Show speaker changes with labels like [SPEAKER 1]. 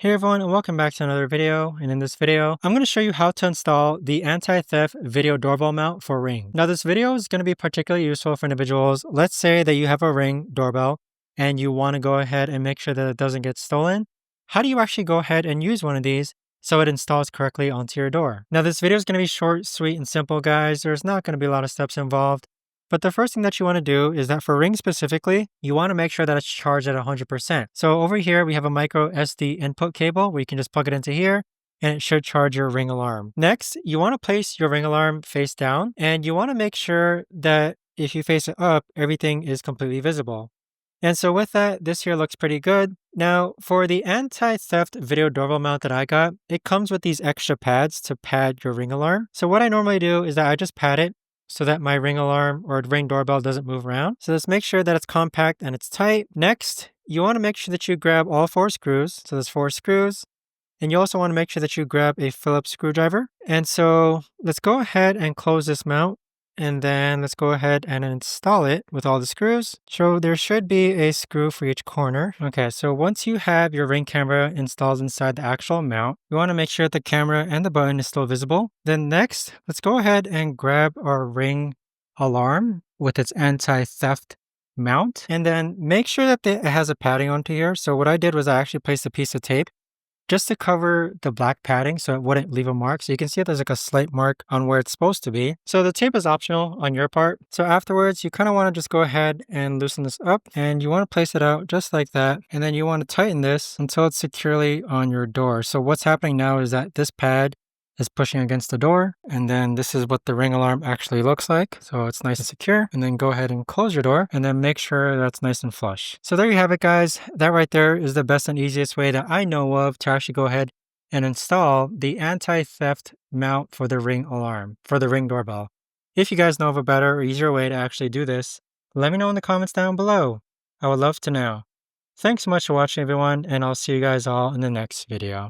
[SPEAKER 1] Hey everyone, and welcome back to another video. And in this video, I'm going to show you how to install the anti-theft video doorbell mount for Ring. Now this video is going to be particularly useful for individuals. Let's say that you have a Ring doorbell and you want to go ahead and make sure that it doesn't get stolen. How do you actually go ahead and use one of these so it installs correctly onto your door? Now this video is going to be short, sweet, and simple, guys. There's not going to be a lot of steps involved. But the first thing that you want to do is that for Ring specifically, you want to make sure that it's charged at 100%. So over here, we have a micro SD input cable where you can just plug it into here and it should charge your Ring alarm. Next, you want to place your Ring alarm face down and you want to make sure that if you face it up, everything is completely visible. And so with that, this here looks pretty good. Now, for the anti-theft video doorbell mount that I got, it comes with these extra pads to pad your Ring alarm. So what I normally do is that I just pad it so that my Ring alarm or Ring doorbell doesn't move around. So let's make sure that it's compact and it's tight. Next, you want to make sure that you grab all 4 screws. So there's 4 screws. And you also want to make sure that you grab a Phillips screwdriver. And so let's go ahead and close this mount. And then let's go ahead and install it with all the screws. So there should be a screw for each corner. Okay, so once you have your Ring camera installed inside the actual mount, you want to make sure that the camera and the button is still visible. Then next, let's go ahead and grab our Ring alarm with its anti-theft mount. And then make sure that it has a padding onto here. So what I did was I actually placed a piece of tape just to cover the black padding so it wouldn't leave a mark. So you can see there's like a slight mark on where it's supposed to be. So the tape is optional on your part. So afterwards, you kind of want to just go ahead and loosen this up and you want to place it out just like that. And then you want to tighten this until it's securely on your door. So what's happening now is that this pad is pushing against the door, and then this is what the Ring alarm actually looks like. So it's nice and secure, and then go ahead and close your door and then make sure that's nice and flush. So there you have it, guys. That right there is the best and easiest way that I know of to actually go ahead and install the anti-theft mount for the Ring alarm, for the Ring doorbell. If you guys know of a better or easier way to actually do this, let me know in the comments down below. I would love to know. Thanks so much for watching, everyone, and I'll see you guys all in the next video.